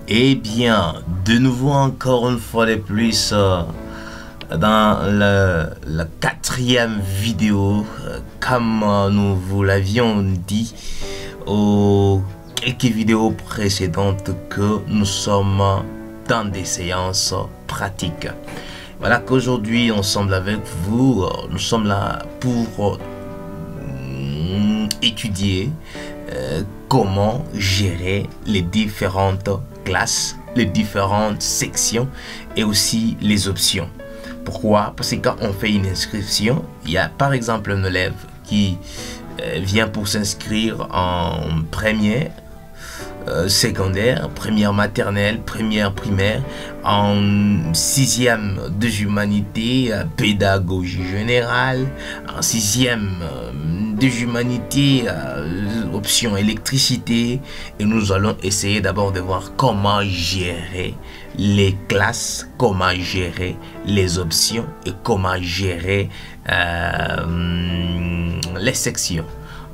Eh bien, de nouveau encore une fois de plus dans la quatrième vidéo, comme nous vous l'avions dit aux quelques vidéos précédentes, que nous sommes dans des séances pratiques. Voilà qu'aujourd'hui, ensemble avec vous, nous sommes là pour étudier comment gérer les différentes classes, les différentes sections et aussi les options. Pourquoi? Parce que quand on fait une inscription, il y a par exemple un élève qui vient pour s'inscrire en première secondaire, première maternelle, première primaire, en sixième de humanité, pédagogie générale, en sixième de humanité, option électricité, et nous allons essayer d'abord de voir comment gérer les classes, comment gérer les options et comment gérer les sections.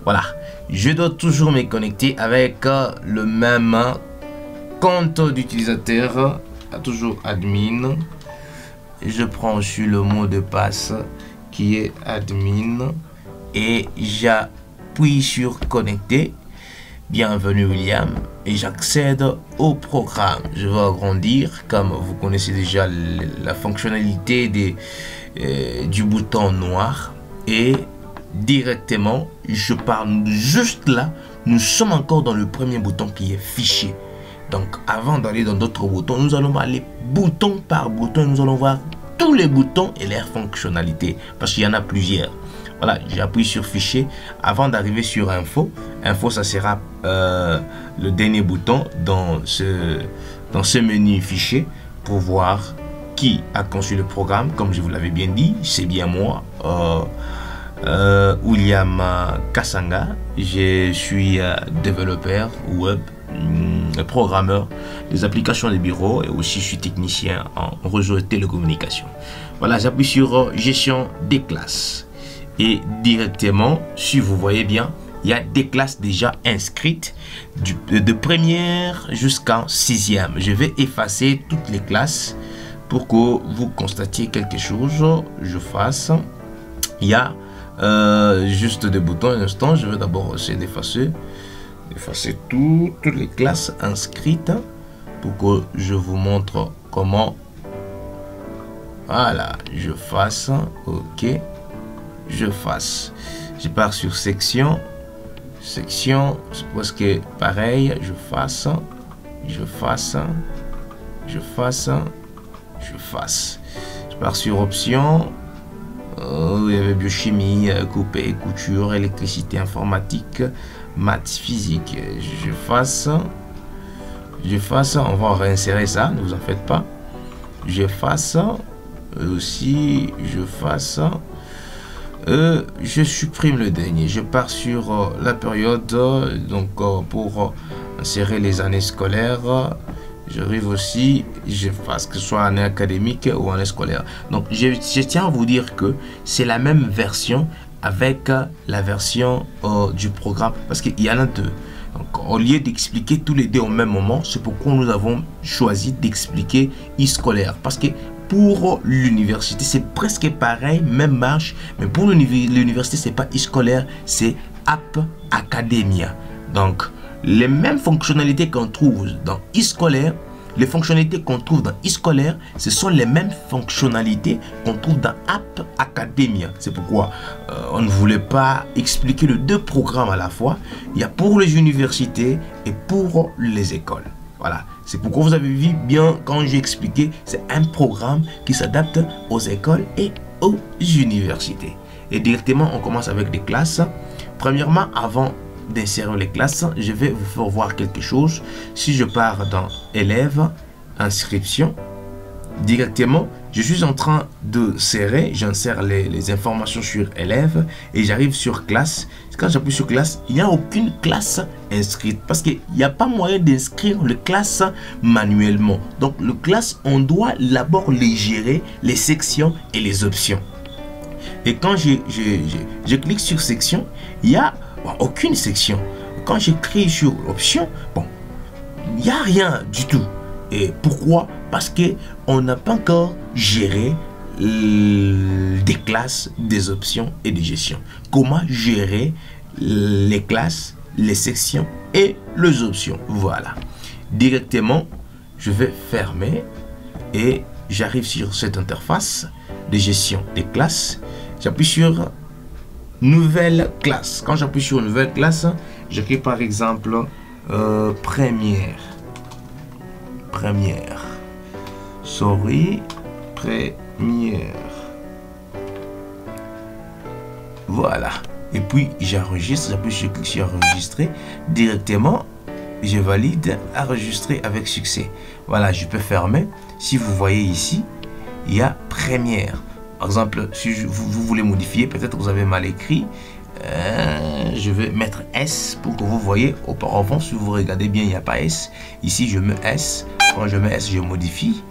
Voilà. Je dois toujours me connecter avec le même compte d'utilisateur, toujours admin. Je prends sur le mot de passe qui est admin et j'appuie sur connecter. Bienvenue William, et j'accède au programme. Je vais agrandir, comme vous connaissez déjà la fonctionnalité du bouton noir, et directement je parle juste là. Nous sommes encore dans le premier bouton qui est fichier. Donc avant d'aller dans d'autres boutons, nous allons aller bouton par bouton. Nous allons voir tous les boutons et leurs fonctionnalités, parce qu'il y en a plusieurs. Voilà, j'appuie sur fichier avant d'arriver sur info. Info, ça sera le dernier bouton dans ce menu fichier, pour voir qui a conçu le programme. Comme je vous l'avais bien dit, c'est bien moi, William Kassanga. Je suis développeur web, programmeur des applications de bureau, et aussi je suis technicien en réseau et télécommunications. Voilà, j'appuie sur gestion des classes. Et directement, si vous voyez bien, il y a des classes déjà inscrites de première jusqu'en sixième. Je vais effacer toutes les classes pour que vous constatiez quelque chose. Je fasse. Il y a juste des boutons. Un instant, je vais d'abord essayer d'effacer toutes les classes inscrites pour que je vous montre comment. Voilà, je fasse. OK. Je fasse. Je pars sur section. Section, c'est presque pareil. Je fasse. Je pars sur option. Il y avait biochimie, coupé, couture, électricité, informatique, maths, physique. Je fasse. On va réinsérer ça, ne vous en faites pas. Je fasse. Aussi, je fasse. Je supprime le dernier. Je pars sur la période, donc pour insérer les années scolaires. J'arrive aussi, je fasse que ce soit année académique ou année scolaire. Donc je tiens à vous dire que c'est la même version avec la version du programme, parce qu'il y en a deux. Donc au lieu d'expliquer tous les deux au même moment, c'est pourquoi nous avons choisi d'expliquer e-scolaire, parce que pour l'université, c'est presque pareil, même marche, mais pour l'université, c'est pas e-scolaire, c'est App Academia. Donc, les mêmes fonctionnalités qu'on trouve dans e-scolaire, les fonctionnalités qu'on trouve dans e-scolaire, ce sont les mêmes fonctionnalités qu'on trouve dans App Academia. C'est pourquoi on ne voulait pas expliquer les deux programmes à la fois. Il y a pour les universités et pour les écoles. Voilà, c'est pourquoi vous avez vu bien quand j'ai expliqué, c'est un programme qui s'adapte aux écoles et aux universités. Et directement, on commence avec des classes. Premièrement, avant d'insérer les classes, je vais vous faire voir quelque chose. Si je pars dans élèves, inscription, directement, je suis en train de serrer, j'insère les informations sur élèves et j'arrive sur classe. Quand j'appuie sur classe, il n'y a aucune classe inscrite parce qu'il n'y a pas moyen d'inscrire le classe manuellement. Donc le classe, on doit d'abord les gérer, les sections et les options. Et quand je clique sur section, il n'y a aucune section. Quand j'écris sur option, bon, il n'y a rien du tout. Et pourquoi? Parce qu'on n'a pas encore géré des classes, des options et des gestions. Comment gérer les classes, les sections et les options? Voilà. Directement, je vais fermer et j'arrive sur cette interface de gestion des classes. J'appuie sur nouvelle classe. Quand j'appuie sur nouvelle classe, j'écris par exemple première. Sorry, première. Voilà. Et puis j'enregistre, j'appuie sur clic sur enregistrer. Directement, je valide enregistrer avec succès. Voilà, je peux fermer. Si vous voyez ici, il y a première. Par exemple, si vous voulez modifier, peut-être vous avez mal écrit. Je vais mettre S pour que vous voyez. Auparavant, si vous regardez bien, il n'y a pas S. Ici, je mets S. Quand je mets S, je modifie.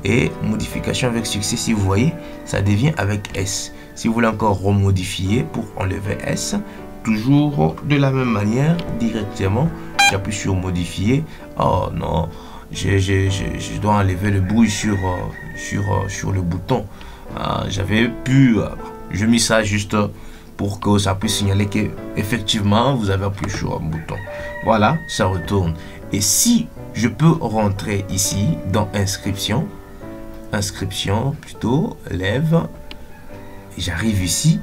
Et modification avec succès, si vous voyez, ça devient avec S. Si vous voulez encore remodifier pour enlever S, toujours de la même manière, directement, j'appuie sur modifier. Oh non, je dois enlever le bruit sur le bouton. J'avais pu, je mis ça juste pour que ça puisse signaler que effectivement vous avez appuyé sur un bouton. Voilà, ça retourne. Et si je peux rentrer ici dans inscription plutôt, élève, j'arrive ici,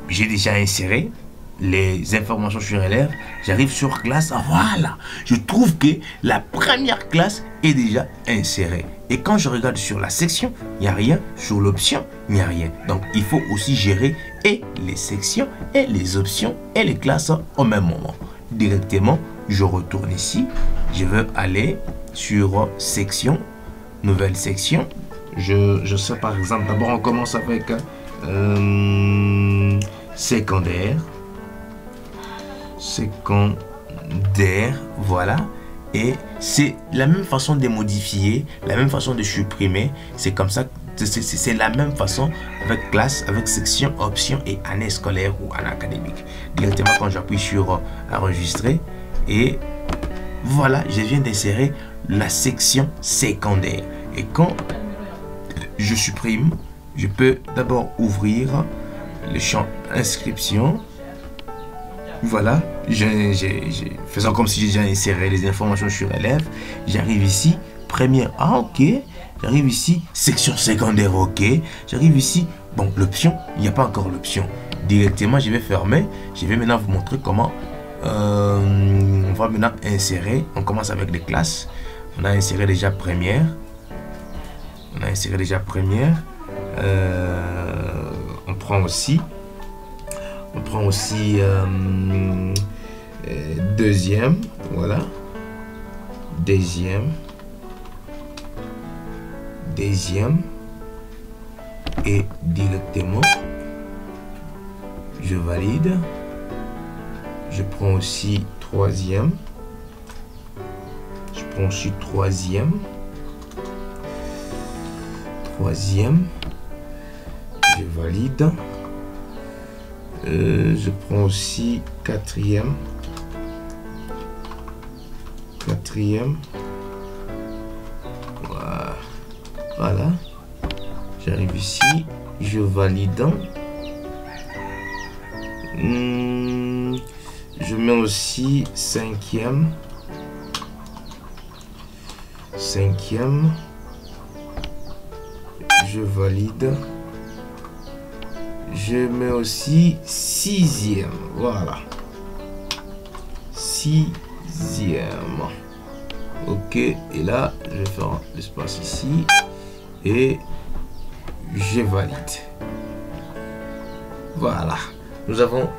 j'ai déjà inséré les informations sur élève, j'arrive sur classe, voilà, je trouve que la première classe est déjà insérée. Et quand je regarde sur la section, il n'y a rien, sur l'option, il n'y a rien. Donc il faut aussi gérer et les sections et les options et les classes au même moment. Directement, je retourne ici, je veux aller sur section, nouvelle section. Je sais par exemple, d'abord on commence avec secondaire, voilà. Et c'est la même façon de modifier, la même façon de supprimer. C'est comme ça, c'est la même façon avec classe, avec section, option et année scolaire ou année académique. Directement quand j'appuie sur enregistrer et voilà, je viens d'insérer la section secondaire. Et quand je supprime, je peux d'abord ouvrir le champ inscription. Voilà, faisant comme si j'ai déjà inséré les informations sur élève. J'arrive ici, première, ok. J'arrive ici, section secondaire, ok. J'arrive ici, bon, l'option, il n'y a pas encore l'option. Directement, je vais fermer. Je vais maintenant vous montrer comment on va maintenant insérer. On commence avec les classes. On a inséré déjà première. On prend aussi deuxième, voilà, deuxième et directement je valide. Je prends aussi troisième, je valide. Je prends aussi quatrième. Voilà. J'arrive ici, je valide. Je mets aussi cinquième. Je valide. Je mets aussi sixième. Voilà. Sixième. Ok. Et là, je vais faire l'espace ici. Et je valide. Voilà. Nous avons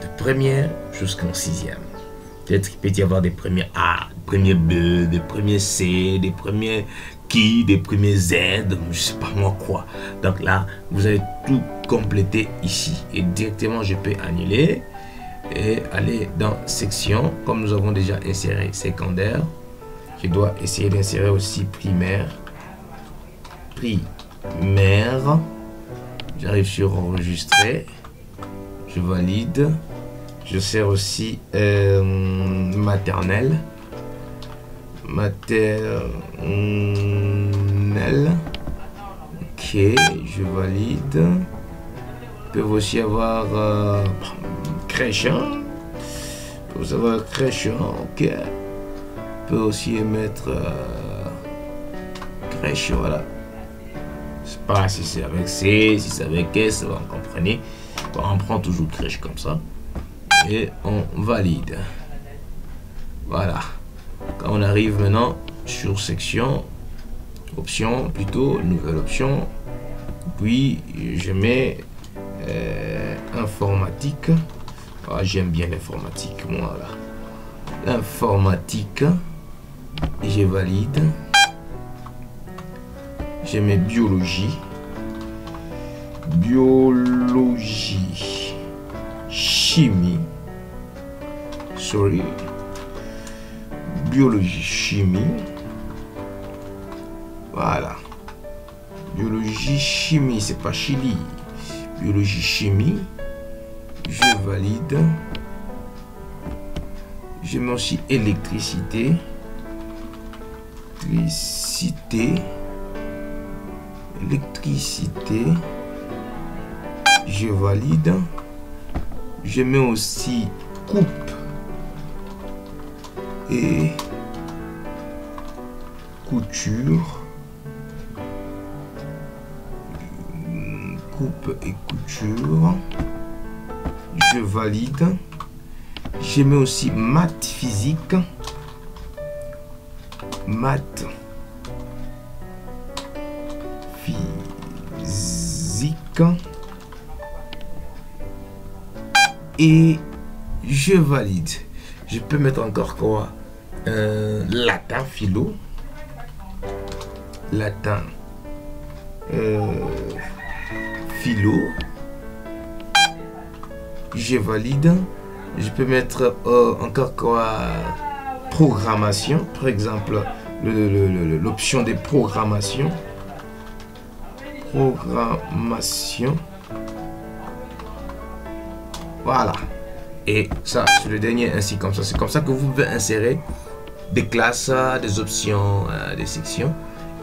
de première jusqu'en sixième. Peut-être qu'il peut y avoir des premiers A, des premiers B, des premiers C, des premiers qui, des premiers Z, je sais pas moi quoi. Donc là, vous avez tout complété ici. Et directement, je peux annuler et aller dans section. Comme nous avons déjà inséré secondaire, je dois essayer d'insérer aussi primaire. J'arrive sur enregistrer. Je valide. Je sers aussi maternelle. maternelle. Ok, je valide. Ils peuvent aussi avoir crèche. Hein? Ils peuvent aussi avoir crèche. Hein? Ok. Ils peuvent aussi mettre crèche. Voilà. Je sais pas si c'est avec C, si c'est avec S, vous comprenez. Bon, on prend toujours crèche comme ça. Et on valide. Voilà. Quand on arrive maintenant sur section, option plutôt, nouvelle option. Puis je mets informatique. Ah, j'aime bien l'informatique, moi là. L'informatique. Et je valide. Je mets biologie. Biologie. Chimie. Sorry. Biologie, chimie. Voilà. Biologie, chimie, c'est pas Chili. Biologie, chimie. Je valide. Je mets aussi électricité. Électricité. Je valide. Je mets aussi coupe et couture. Coupe et couture. Je valide. Je mets aussi maths physique. Maths physique. Et je valide. Je peux mettre encore quoi? Latin, philo. Latin. Philo. Je valide. Je peux mettre encore quoi? Programmation. Par exemple, l'option des programmations. Programmation. Voilà. Et ça, c'est le dernier ainsi comme ça. C'est comme ça que vous pouvez insérer des classes, des options, des sections.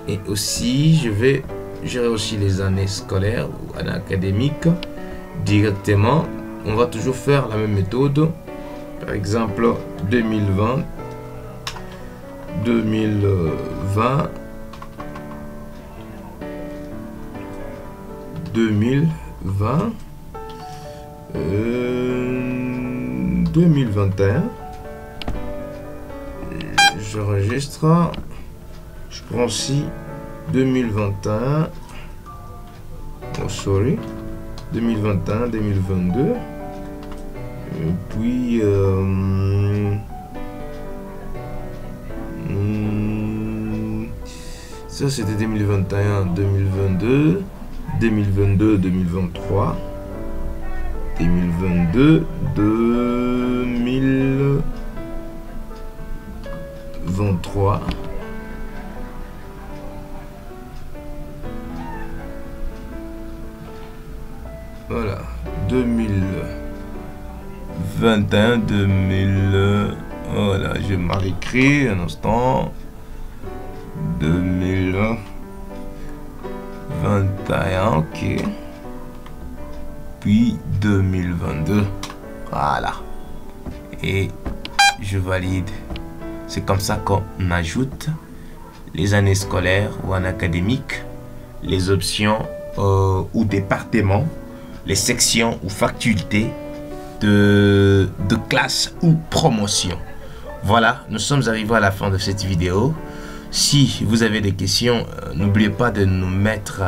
Et aussi, je vais gérer aussi les années scolaires ou années académiques directement. On va toujours faire la même méthode. Par exemple, 2020, 2020, 2020, 2021. J'enregistre. Je prends aussi 2021. Oh, sorry. 2021, 2022. Et puis ça c'était 2021, 2022, 2022, 2023, 2022, 2023. Voilà, 2021, 2000. Voilà, je vais mal écrire un instant. 2021, ok. Puis 2022. Voilà. Et je valide. C'est comme ça qu'on ajoute les années scolaires ou en académique, les options ou départements, les sections ou facultés de classe ou promotion. Voilà, nous sommes arrivés à la fin de cette vidéo. Si vous avez des questions, n'oubliez pas de nous mettre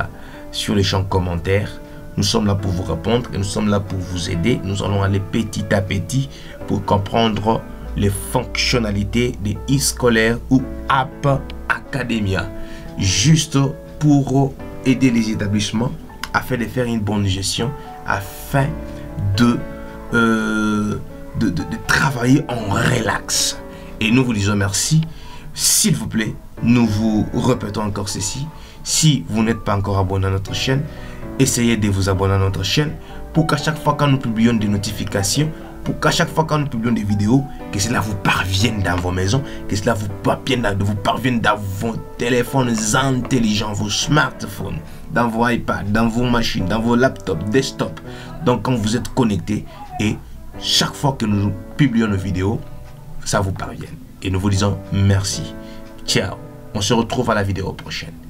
sur les champs commentaires. Nous sommes là pour vous répondre et nous sommes là pour vous aider. Nous allons aller petit à petit pour comprendre les fonctionnalités des e-scolaires ou App Academia. Juste pour aider les établissements afin de faire une bonne gestion, afin de travailler en relax. Et nous vous disons merci. S'il vous plaît, nous vous répétons encore ceci. Si vous n'êtes pas encore abonné à notre chaîne, essayez de vous abonner à notre chaîne pour qu'à chaque fois que nous publions des notifications, pour qu'à chaque fois que nous publions des vidéos, que cela vous parvienne dans vos maisons, que cela vous parvienne dans vos téléphones intelligents, vos smartphones, dans vos iPads, dans vos machines, dans vos laptops, desktop. Donc quand vous êtes connectés et chaque fois que nous publions nos vidéos, ça vous parvienne. Et nous vous disons merci. Ciao. On se retrouve à la vidéo prochaine.